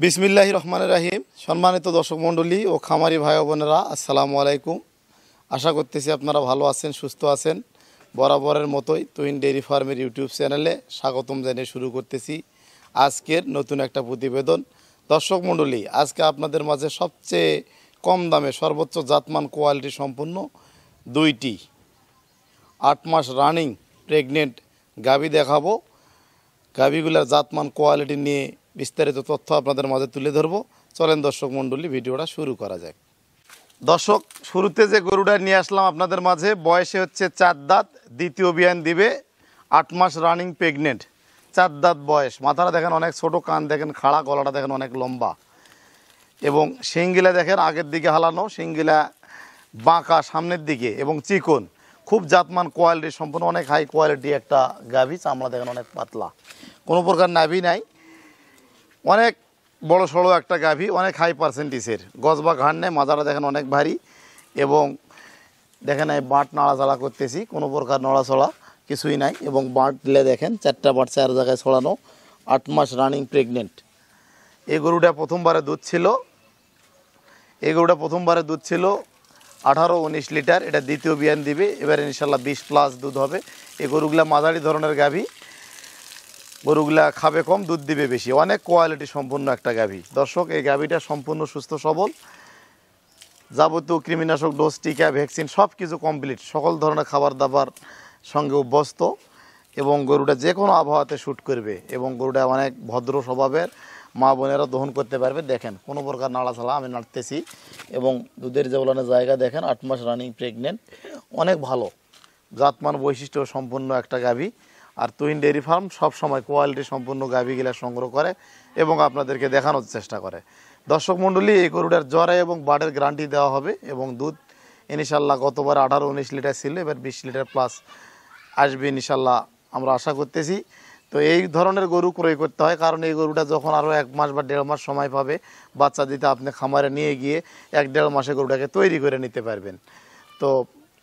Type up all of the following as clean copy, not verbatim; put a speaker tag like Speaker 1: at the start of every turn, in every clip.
Speaker 1: বিসমিল্লাহির রহমানির রহিম। সম্মানিত দর্শক মণ্ডলী ও খামারি ভাই বোনেরা, আসসালামু আলাইকুম। আশা করতেছি আপনারা ভালো আছেন, সুস্থ আছেন। বরাবরের মতোই তুহিন ডেইরি ফার্মের ইউটিউব চ্যানেলে স্বাগতম জানিয়ে শুরু করতেছি আজকের নতুন একটা প্রতিবেদন। দর্শক মণ্ডলী, আজকে আপনাদের মাঝে সবচেয়ে কম দামে সর্বোচ্চ জাতমান কোয়ালিটি সম্পন্ন দুইটি 8 মাস রানিং প্রেগনেন্ট গাভী দেখাবো। গাভীগুলার জাতমান কোয়ালিটি নিয়ে বিস্তারিত তথ্য আপনাদের মাঝে তুলে ধরবো। চলেন দর্শক মণ্ডলী, ভিডিওটা শুরু করা যাক। দর্শক, শুরুতে যে গরুটা নিয়ে আসলাম আপনাদের মাঝে, বয়সে হচ্ছে 4 দাঁত, দ্বিতীয় বিয়ান দিবে, 8 মাস রানিং প্রেগনেন্ট, 4 দাঁত বয়স। মাথাটা দেখেন অনেক ছোট, কান দেখেন খাড়া, গলাটা দেখেন অনেক লম্বা এবং শিংগিলা দেখেন আগের দিকে হালানো, শিংগিলা বাঁকা সামনের দিকে এবং চিকন, খুব জাতমান কোয়ালিটি সম্পন্ন, অনেক হাই কোয়ালিটি একটা গাভী। চামড়া দেখেন অনেক পাতলা, কোনো প্রকার নাভি নাই, অনেক বড় সড়ো একটা গাভী, অনেক হাই পার্সেন্টেজের। গজ বা ঘাড় নেই, মাজাটা দেখেন অনেক ভারী এবং দেখেন এই বাঁট নাড়াচাড়া করতেছি, কোনো প্রকার নড়াচড়া কিছুই নাই এবং বাঁট দিলে দেখেন 4টা বাঁট 4 জায়গায় ছড়ানো, 8 মাস রানিং প্রেগনেন্ট। এই গরুটা প্রথমবারে দুধ ছিল, 18-19 লিটার। এটা দ্বিতীয় বিয়ান দিবে, এবার ইনশাল্লাহ 20+ দুধ হবে। এই গরুগুলা মাঝারি ধরনের গাভী, গরুগুলা খাবে কম, দুধ দিবে বেশি, অনেক কোয়ালিটি সম্পন্ন একটা গাভী। দর্শক, এই গাভীটা সম্পূর্ণ সুস্থ সবল, যাবতীয় কৃমিনাশক ডোজ, টিকা, ভ্যাকসিন সব কিছু কমপ্লিট, সকল ধরনের খাবার দাবার সঙ্গে অভ্যস্ত এবং গরুটা যে কোনো আবহাওয়াতে শ্যুট করবে এবং গরুটা অনেক ভদ্র স্বভাবের, মা বোনেরা দহন করতে পারবে। দেখেন কোনো প্রকার নাড়াচাড়া, আমি নাড়তেছি এবং দুধের যে ওলানের জায়গা দেখেন, 8 মাস রানিং প্রেগনেন্ট, অনেক ভালো জাতমান বৈশিষ্ট্য সম্পন্ন একটা গাভী। আর তুহিন ডেইরি ফার্ম সবসময় কোয়ালিটি সম্পন্ন গাভীগুলা সংগ্রহ করে এবং আপনাদেরকে দেখানোর চেষ্টা করে। দর্শক মণ্ডলী, এই গরুটার জ্বরে এবং বাড়ের গ্যারান্টি দেওয়া হবে এবং দুধ ইনশাল্লাহ গতবার 18-19 লিটার ছিল, এবার 20 লিটার প্লাস আসবে ইনশাল্লাহ, আমরা আশা করতেছি। তো এই ধরনের গরু ক্রয় করতে হয়, কারণ এই গরুটা যখন আরও 1 মাস বা 1.5 মাস সময় পাবে বাচ্চা দিতে, আপনি খামারে নিয়ে গিয়ে 1-1.5 মাসে গরুটাকে তৈরি করে নিতে পারবেন। তো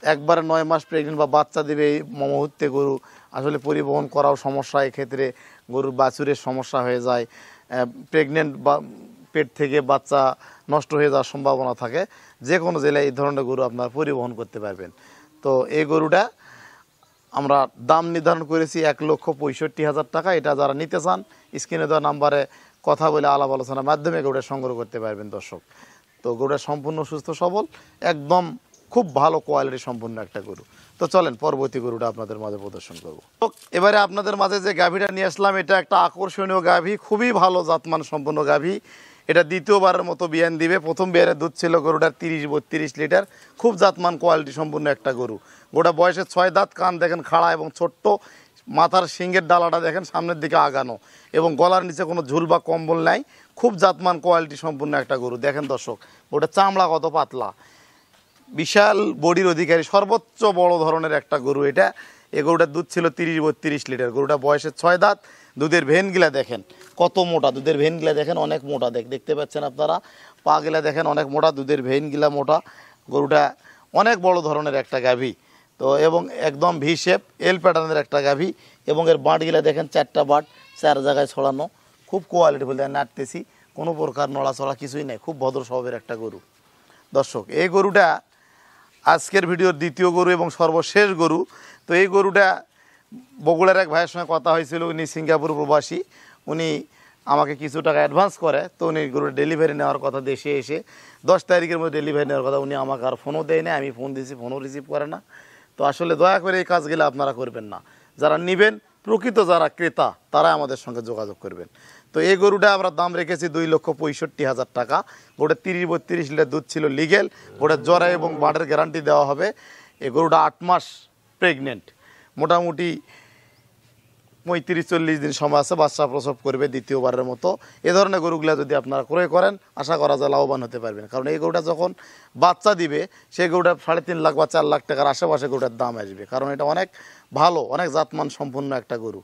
Speaker 1: একবারে 9 মাস প্রেগনেন্ট বা বাচ্চা দিবে এই মুহূর্তে গরু আসলে পরিবহন করাও সমস্যা, এক্ষেত্রে গরুর বাছুরের সমস্যা হয়ে যায়, প্রেগনেন্ট বা পেট থেকে বাচ্চা নষ্ট হয়ে যাওয়ার সম্ভাবনা থাকে। যে কোনো জেলায় এই ধরনের গরু আপনারা পরিবহন করতে পারবেন। তো এই গরুটা আমরা দাম নির্ধারণ করেছি 1,65,000 টাকা। এটা যারা নিতে চান স্ক্রিনে দেওয়া নাম্বারে কথা বলে আলাপ আলোচনার মাধ্যমে গরুটা সংগ্রহ করতে পারবেন। দর্শক, তো গরুটা সম্পূর্ণ সুস্থ সবল, একদম খুব ভালো কোয়ালিটি সম্পন্ন একটা গরু। তো চলেন পরবর্তী গরুটা আপনাদের মাঝে প্রদর্শন করব। তো এবারে আপনাদের মাঝে যে গাভীটা নিয়ে আসলাম, এটা একটা আকর্ষণীয় গাভী, খুবই ভালো জাতমান সম্পন্ন গাভী। এটা দ্বিতীয়বারের মতো বিয়ান দিবে। প্রথম বিয়ানের দুধ ছিল গরুটার 30-32 লিটার, খুব জাতমান কোয়ালিটি সম্পন্ন একটা গরু। গোটা বয়সে 6 দাঁত, কান দেখেন খাড়া এবং ছোট্ট, মাথার শিংয়ের ডালাটা দেখেন সামনের দিকে আগানো এবং গলার নিচে কোনো ঝুল বা কম্বল নাই, খুব জাতমান কোয়ালিটি সম্পন্ন একটা গরু। দেখেন দর্শক, ওটা চামড়া কত পাতলা, বিশাল বডির অধিকারী, সর্বোচ্চ বড় ধরনের একটা গরু এটা। এই গরুটার দুধ ছিল 30-32 লিটার। গরুটা বয়সে 6 দাঁত। দুধের ভেনগুলা দেখেন কত মোটা, দুধের ভেনগুলা দেখেন অনেক মোটা, দেখতে পাচ্ছেন আপনারা, পা গিলা দেখেন অনেক মোটা, দুধের ভেনগুলা মোটা। গরুটা অনেক বড় ধরনের একটা গাভী, তো এবং একদম ভি শেপ এল প্যাটার্নের একটা গাভী এবং এর বাঁটগুলা দেখেন 4টা বাঁট 4 জায়গায় ছড়ানো, খুব কোয়ালিটি বলে নাড়তেছি, কোনো প্রকার নড়াচড়া কিছুই নেই, খুব ভদ্র স্বভাবের একটা গরু। দর্শক, এই গরুটা আজকের ভিডিওর দ্বিতীয় গরু এবং সর্বশেষ গরু। তো এই গরুটা বগুড়ার এক ভাইয়ের সঙ্গে কথা হয়েছিল, উনি সিঙ্গাপুর প্রবাসী, উনি আমাকে কিছু টাকা অ্যাডভান্স করে, তো উনি গরুটা ডেলিভারি নেওয়ার কথা, দেশে এসে 10 তারিখের মধ্যে ডেলিভারি নেওয়ার কথা। উনি আমাকে আর ফোনও দেয় না, আমি ফোন দিয়েছি, ফোনও রিসিভ করে না। তো আসলে দয়া করে এই কাজগুলো আপনারা করবেন না, যারা নেবেন প্রকৃত যারা ক্রেতা তারা আমাদের সঙ্গে যোগাযোগ করবেন। তো এই গরুটা আমরা দাম রেখেছি 2,65,000 টাকা। গোটা 30-32 লিটার দুধ ছিল লিগেল, গোটা জ্বরা এবং বাঁটের গ্যারান্টি দেওয়া হবে। এই গরুটা 8 মাস প্রেগনেন্ট, মোটামুটি 35-40 দিন সময় আছে, বাচ্চা প্রসব করবে দ্বিতীয়বারের মতো। এ ধরনের গরুগুলা যদি আপনারা ক্রয় করেন, আশা করা যায় লাভবান হতে পারবেন, কারণ এই গরুটা যখন বাচ্চা দিবে সেই গরুটা 3.5 লাখ বা 4 লাখ টাকার আশেপাশে গরুটার দাম আসবে, কারণ এটা অনেক ভালো, অনেক জাতমান সম্পন্ন একটা গরু।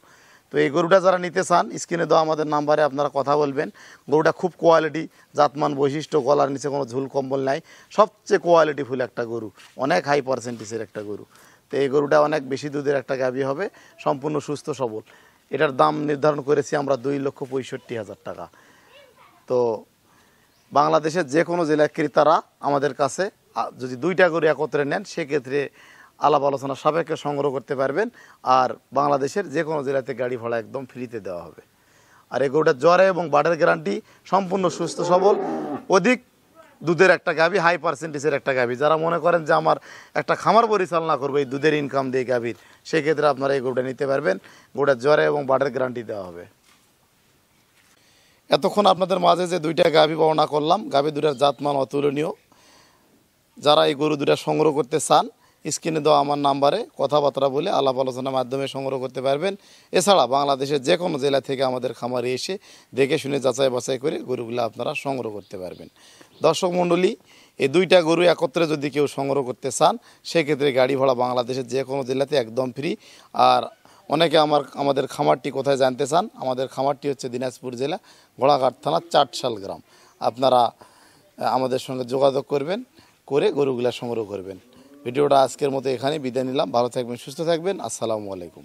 Speaker 1: তো এই গরুটা যারা নিতে চান স্ক্রিনে দেওয়া আমাদের নাম্বারে আপনারা কথা বলবেন। গরুটা খুব কোয়ালিটি, জাতমান বৈশিষ্ট্য, গলার নিচে কোনো ঝুল কম্বল নাই, সবচেয়ে কোয়ালিটিফুল একটা গরু, অনেক হাই পার্সেন্টেজের একটা গরু। তো এই গরুটা অনেক বেশি দুধের একটা গাভী হবে, সম্পূর্ণ সুস্থ সবল। এটার দাম নির্ধারণ করেছি আমরা 2,65,000 টাকা। তো বাংলাদেশের যে কোনো জেলার ক্রেতারা আমাদের কাছে যদি 2টা গরু একত্রে নেন সেক্ষেত্রে আলাপ আলোচনা সাপেক্ষে সংগ্রহ করতে পারবেন। আর বাংলাদেশের যে কোনো জেলাতে গাড়ি ভাড়া একদম ফ্রিতে দেওয়া হবে। আর এই গরুটার জ্বরে এবং বাটের গ্যারান্টি, সম্পূর্ণ সুস্থ সবল, অধিক দুধের একটা গাভী, হাই পার্সেন্টেজের একটা গাভী। যারা মনে করেন যে আমার একটা খামার পরিচালনা করবো এই দুধের ইনকাম দিয়ে গাভীর, সেক্ষেত্রে আপনারা এই গরুটা নিতে পারবেন। গরুটার জ্বরে এবং বাটের গ্যারান্টি দেওয়া হবে। এতক্ষণ আপনাদের মাঝে যে 2টা গাভী বর্ণনা করলাম, গাভী দুটার জাতমান অতুলনীয়। যারা এই গরু দুটা সংগ্রহ করতে চান স্ক্রিনে দেওয়া আমার নাম্বারে কথাবার্তা বলে আলাপ আলোচনার মাধ্যমে সংগ্রহ করতে পারবেন। এছাড়া বাংলাদেশের যে কোনো জেলা থেকে আমাদের খামারে এসে দেখে শুনে যাচাই বাছাই করে গরুগুলো আপনারা সংগ্রহ করতে পারবেন। দর্শক মণ্ডলী, এই 2টা গরু একত্রে যদি কেউ সংগ্রহ করতে চান সেক্ষেত্রে গাড়ি ভাড়া বাংলাদেশের যে কোনো জেলাতে একদম ফ্রি। আর অনেকে আমাদের খামারটি কোথায় জানতে চান, আমাদের খামারটি হচ্ছে দিনাজপুর জেলা ঘোড়াঘাট থানা চাটশাল গ্রাম। আপনারা আমাদের সঙ্গে যোগাযোগ করবেন, করে গরুগুলা সংগ্রহ করবেন। ভিডিওটা আজকের মতো এখানেই বিদায় নিলাম। ভালো থাকবেন, সুস্থ থাকবেন। আসসালামু আলাইকুম।